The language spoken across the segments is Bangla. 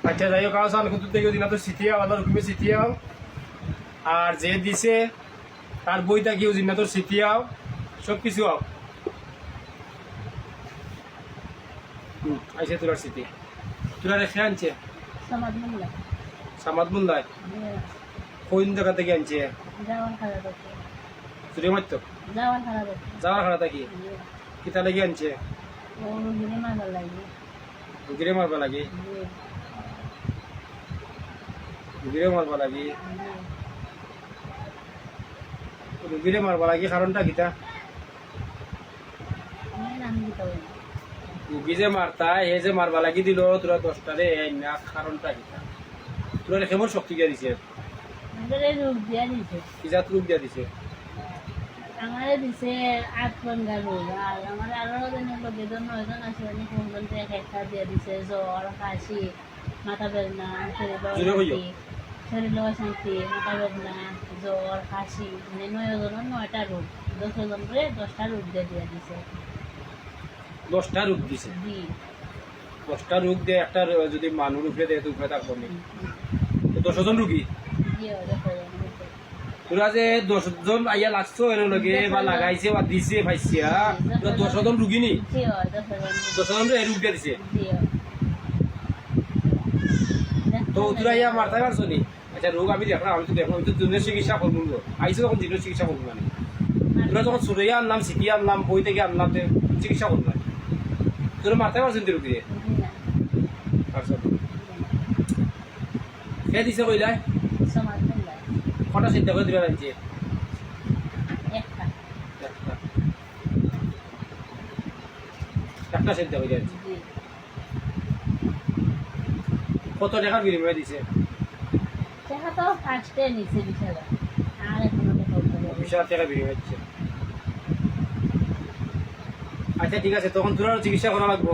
আচ্ছা যাই হোক আও সাল কুতুব থেকে দিনা তো সিটিয়াও আল্লাহর হুকুমে সিটিয়াও আর যে দিছে তার বইটা কি দিনা তো সিটিয়াও সব কিছু আও আইসে তোর সিটি তোরা রেখে আনছে সামাদ মুল্লায় কোন জায়গা থেকে আনছে চুরি মারত যাওয়ার খাড়া থাকি কিতা লাগি আনছে রুগীরে মারবা লাগে রুগীরে মারবা লাগে কারণটা কিতা রুগী যে মারতা হে যে মারবা লাগি দিল তোরা 10টারে না কারণটা কিতা তোরা কেমন শক্তি দিয়া দিছে কি জাত রূপ দিয়া দিছে আমার দিছে 8 রোগ আর আমার আরো বেদন 9জন আছে উনি কোনজন একটা দিয়ে দিছে জ্বর কাশি মাথা বেদনা শরীর শান্তি মাথা বেদনা জ্বর কাশি মানে 9জনের 9টা রোগ 10জনরে 10টা রোগ দিয়ে দিছে 10টা রোগ দিছে জি 10টা রোগ দিয়ে একটা যদি মানুষ উপরে দেয় তো উপরে থাকবো না তো 10জন রোগী জি তোরা যে 10জন আইয়া লাগছো এর লগে বা লাগাইছে বা দিছে ভাইছিয়া তোরা 10জন রোগী নি 10জন রে রোগ দিয়ে দিছে তো তোরা ইয়া মারতে পারছো নি আচ্ছা রোগ আমি দেখলাম আমি তো জনের চিকিৎসা করবো আইসো তখন জিনের চিকিৎসা করবো মানে তোরা যখন সুরাইয়া আনলাম সিটি আনলাম বই থেকে আনলাম চিকিৎসা করবো না তোরা মারতে পারছেন তো রোগী কে দিছে কইলাই কটা চিন্তা করে দিবে লাগছে একটা চিন্তা করে যাচ্ছে কত টাকার বিনিময়ে দিছে টাকা তো ফার্স্টে নিছে 20,000 আর এখনো টাকা বিনিময়ে দিচ্ছে আচ্ছা ঠিক আছে তখন তোর চিকিৎসা করা লাগবো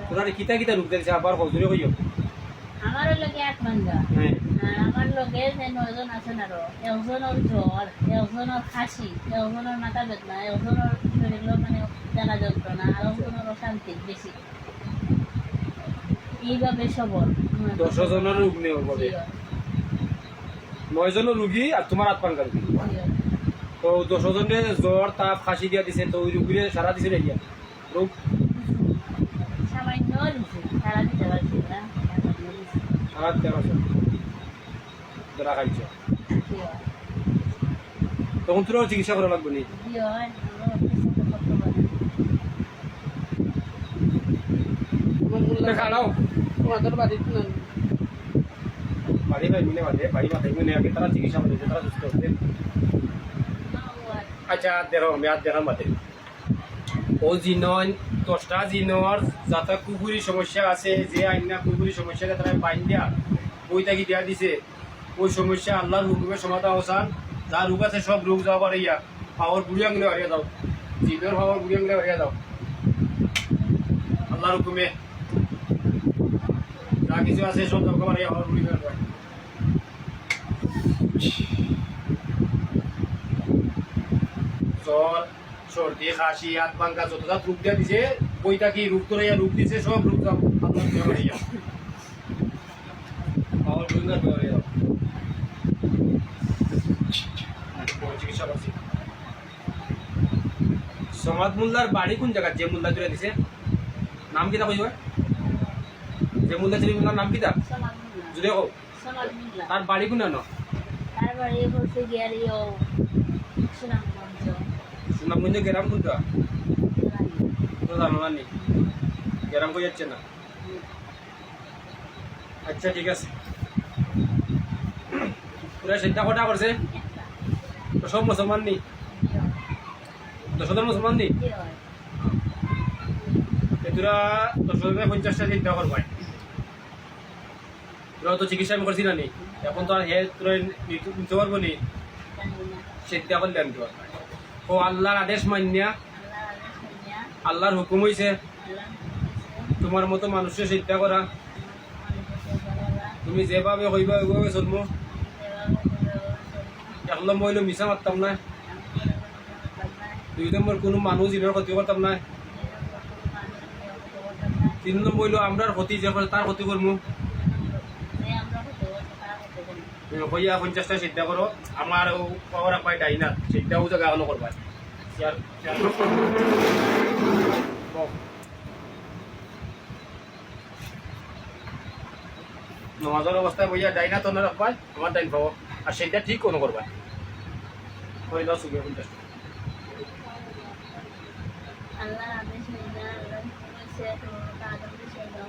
তোরা কিতা কিতা রূপ দিয়েছে আবার হজুরে হইও আমার লগে 8 মাঙ্গা আমার লগে 9জন আছেন আরো একজনের জ্বর একজনের খাসি একজনের মাথা বেদনা একজনের শরীর মানে জানা যন্ত্রণা আর একজনের অশান্তি বেশি এইভাবে সবর 10 জনের রোগ নেই হবে 9 জনের রোগী আর তোমার 8 পাঙ্গা রোগী তো 10 জনের জ্বর তাপ খাসি দিয়া দিছে তো ওই রোগীরে সারা দিছে রে গিয়া রোগ সামান্য দিছে সারা দিতে পারছি না সারা দিতে পারছো ধরা খাইছো তখন তোর চিকিৎসা করা লাগবে নি খাও বাড়ি ভাই মিলে বাড়ি বাড়ি মাথায় মিলে আগে তারা চিকিৎসা করে তারা সুস্থ হচ্ছে আচ্ছা দেখো আমি আর দেখার মাঠে ও জিনন 10টা জিনর যাতে কুকুরি সমস্যা আছে যে আইনা কুকুরি সমস্যাকে তারা বাইন দিয়া বইটা কি দিয়া দিছে ওই সমস্যা আল্লাহর হুকুমের সমাধান অবসান যা রোগ আছে সব রোগ যাওয়া পারে ইয়া পাওয়ার বুড়ি আঙুলে হারিয়ে দাও জিনের পাওয়ার বুড়ি আঙুলে হারিয়ে দাও আল্লাহর হুকুমে যা কিছু আছে সব দরকার পারে পাওয়ার বুড়ি আঙুলে জ্বর সর্দি খাসি হাত পাঙ্কা যতটা রূপ দিয়া দিছে বইটা কি রূপ তোরা রূপ দিছে সব রূপ যাও পাওয়ার বুড়ি আঙুলে চিকিৎসা করছি সমাদ মোল্লার বাড়ি কোন জায়গা যে মোল্লা তুলে দিছে নাম কিতা কইবা যে মোল্লা ছিল মোল্লার নাম কিতা যদি হোক তার বাড়ি কোন ন তার বাড়ি বলতে গিয়ারিও সুনামগঞ্জ গ্রাম কোনটা তো জানো না নি গ্রাম কই যাচ্ছে না আচ্ছা ঠিক আছে পুরা চিন্তা কটা করছে তো সব মুসলমান নি 10 জন মুসলমান নি তোরা 10 জনের 50টা চিন্তা করবাই তোরা তো চিকিৎসা আমি করছি না নি এখন তো আর হে তোরা নিতে পারবো নি চিন্তা করলে আমি তোর ও আল্লাহর আদেশ মান্যা আল্লাহর হুকুম হয়েছে তোমার মতো মানুষের চিন্তা করা তুমি যেভাবে হইবা ওইভাবে চলবো একলা মহিলা মিশা মারতাম না 2 নম্বর কোনো মানুষ ইনের ক্ষতি করতাম না 3 নম্বর হইলো আমরার ক্ষতি যে করে তার ক্ষতি করবো আমরা হতে বলছি তারা হতে বলি হইয়া 50টা চিন্তা করো আমার পাওয়ার পাই ডাই না চিন্তাও জায়গা হলো করবা নমাজের অবস্থায় বইয়া ডাই না তো না রাখবা আমার ডাইন পাবো আর সেটা ঠিক কোনো করবা হইল সুগে 50 আল্লাহ আদেশ নিয়ে আল্লাহ সে তো তাদের সে দাও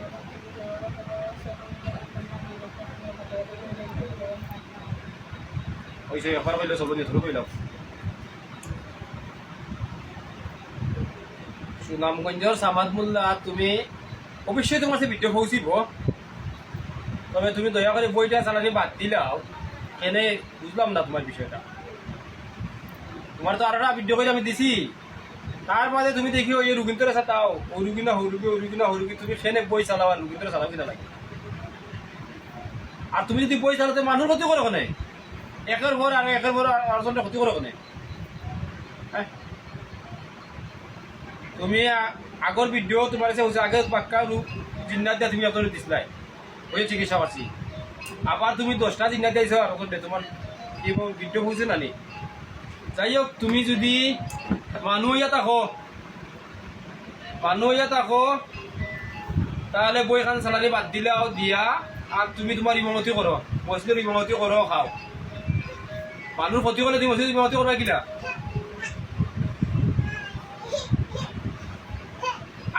ওই যে একবার হইলো সব নিয়ে শুরু হইল সুনামগঞ্জের সামাদ মোল্লা তুমি অবশ্যই তোমার সে ভিডিও পৌঁছিব তবে তুমি দয়া করে বইটা চালানি বাদ দিলাও এনে বুঝলাম না তোমার বিষয়টা তোমার তো আর একটা ভিডিও করে আমি দিছি তার বাদে তুমি দেখি ওই রুগীন্তরে চাতাও ওই রুগী না হরুগী ওই রুগী না হরুগী তুমি সেনে বই চালাও আর রুগীন্তরে চালাও কিনা লাগে আর তুমি যদি বই চালাতে মানুষ ক্ষতি করো কোনে একের পর আর একের পর আরেকজনের ক্ষতি করো কোনে হ্যাঁ তুমি আগর ভিডিও তোমার কাছে হচ্ছে আগে পাক্কা জিন্নাত দিয়া তুমি আপনার দিছিলাই ওই চিকিৎসা পাচ্ছি আবার তুমি 10টা জিন্নাত দিয়েছ আর তোমার কি ভিডিও বুঝছে না নি যাই হোক তুমি যদি মানুহ ইয়া থাকো তাহলে বইখান চালানি বাদ দিলাও দিয়া আর তুমি তোমার ইমামতি করো মসজিদের ইমামতি করো খাও মানুষ ক্ষতি করলে তুমি মসজিদের ইমামতি করবা কিনা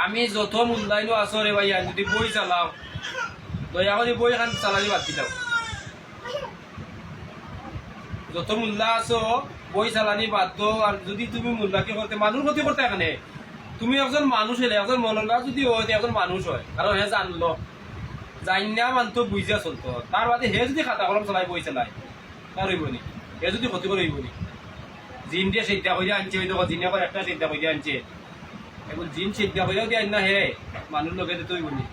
আমি যত মূল্যায়ন আছো রে ভাইয়া যদি বই চালাও দয়া করে বই খান চালানি বাদ দিলাও যত মূল্যা আছো বই চালানি বাদ দো আর যদি তুমি মূল্যাকে করতে মানুষ ক্ষতি করতে এখানে তুমি একজন মানুষ হলে একজন মনলা যদি হয় একজন মানুষ হয় কারণ হে জানলো জানিনা মানতো বুঝিয়া চলতো তার বাদে হে যদি খাতা কলম চালাই বই চালাই তার হইব নি হে যদি ক্ষতি করে হইব নি জিন দিয়ে চিন্তা করে আনছে হয়তো জিনিয়া করে একটা চিন্তা করে আনছে এখন জিন চিন্তা করেও দিয়ে আন না হে মানুষ লোকে দিতে হইব নি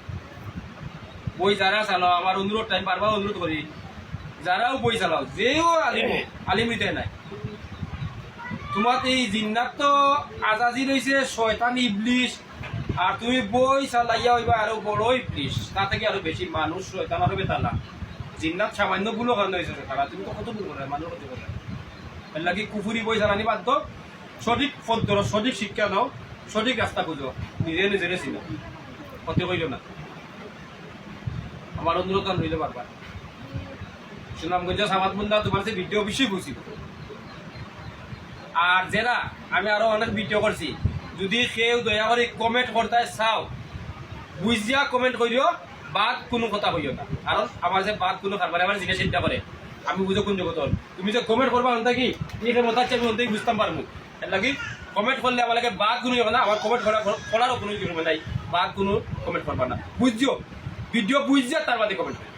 বই যারা চালাও আমার অনুরোধ টাইম বারবার অনুরোধ করি যারাও বই চালাও যেও আলিম হইতে নাই তোমার এই জিন্নাত তো আজাজি রয়েছে শয়তান ইবলিশ আর তুমি বই চালাইয়া হইবা আরো বড় ইবলিশ তা থেকে আরো বেশি মানুষ শয়তান আরো বেতালা জিন্নাত সামান্য ভুলো কারণে হয়েছে তারা তুমি তো কত ভুল করে মানুষ ক্ষতি করে এর লাগি কুফুরি বই চালানি বাদ দাও সঠিক পথ ধরো সঠিক শিক্ষা নাও সঠিক রাস্তা খুঁজো নিজে নিজেরে চিনো ক্ষতি করিল না আমার অনুরোধ রইল বারবার সুনামগঞ্জ সামাদ মুন্দা তোমার যে ভিডিও অবশ্যই বুঝিব আর যারা আমি আরো অনেক ভিডিও করছি যদি কেউ দয়া করে কমেন্ট করতে চাও বুঝিয়া কমেন্ট করিও বাদ কোনো কথা কইও না কারণ আমার যে বাদ কোনো কারবারে আমার জিনিস চিন্তা করে আমি বুঝো কোন জগত তুমি যে কমেন্ট করবা হন থাকি এই মত আছে আমি হন্তেই বুঝতাম পারবো এর লাগি কমেন্ট করলে আমার লাগে বাদ কোনো না আমার কমেন্ট করারও কোনো কিছু নাই বাদ কোনো কমেন্ট করবা না বুঝিও ভিডিও বুঝিয়া তার বাদে কমেন্ট করি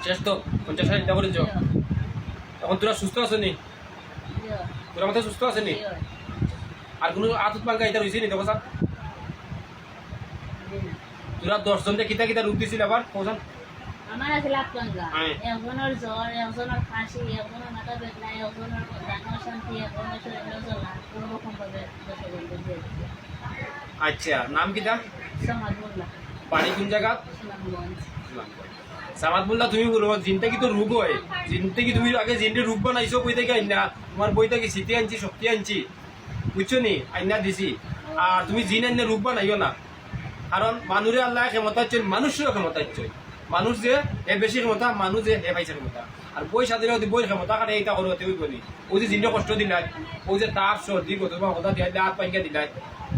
শেষ তো 50 চিন্তা করেছ এখন তোরা সুস্থ আছো নি তোরা মাথায় সুস্থ আছে নি আর কোনো আতত পাঙ্কা এটা রয়েছে নি দেখো স্যার তোরা 10 জনকে কিতা কিতা রূপ দিছিল আবার পৌঁছান আমার আছে লাপলঙ্গা একজনের জ্বর একজনের কাশি একজনের মাথা বেদনা একজনের দাঁত শান্তি একজনের শরীরে জ্বলা কোনো রকম ভাবে আচ্ছা নাম কিতা সমাজ বললা বাড়ি কোন জায়গা সুনামগঞ্জ সামাদ বললা তুমি বলো জিনটা কি তো রোগ হয় জিনটা কি তুমি আগে জিনটা রোগ বানাইছো বই থেকে আইনা তোমার বইটা কি শীতে আনছি শক্তি আনছি বুঝছো নি আইনা দিছি আর তুমি জিন আইনে রোগ বানাইও না কারণ মানুষের আল্লাহ ক্ষমতা হচ্ছে মানুষেরও ক্ষমতা হচ্ছে মানুষ যে এ বেশি ক্ষমতা মানুষ যে হে পাইছে ক্ষমতা আর বই স্বাধীন বই ক্ষমতা কাটে এইটা করো তেই বলি ওই যে জিনটা কষ্ট দিলাই ওই যে তাপ সর্দি তোমার কথা দিয়ে হাত পাইকা দিলাই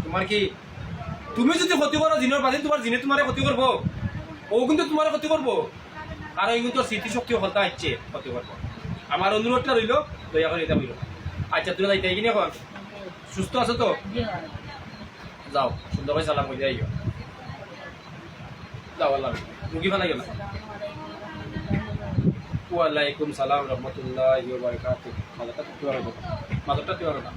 তোমার কি তুমি যদি ক্ষতি করো জিনের পাশে তোমার জিনে তোমার ক্ষতি করবো ও কিন্তু তোমার ক্ষতি করবো আর এই কিন্তু স্মৃতিশক্তি হতা হচ্ছে ক্ষতি করবো আমার অনুরোধটা রইল দয়া করে এটা বইল আচ্ছা তুমি যাইতে কিনে এখন সুস্থ আছো তো যাও সুন্দর করে সালাম করে যাইও যাও আল্লাহ মুখি ফালাই গেল ওয়ালাইকুম সালাম রহমতুল্লাহ মাদারটা তুই না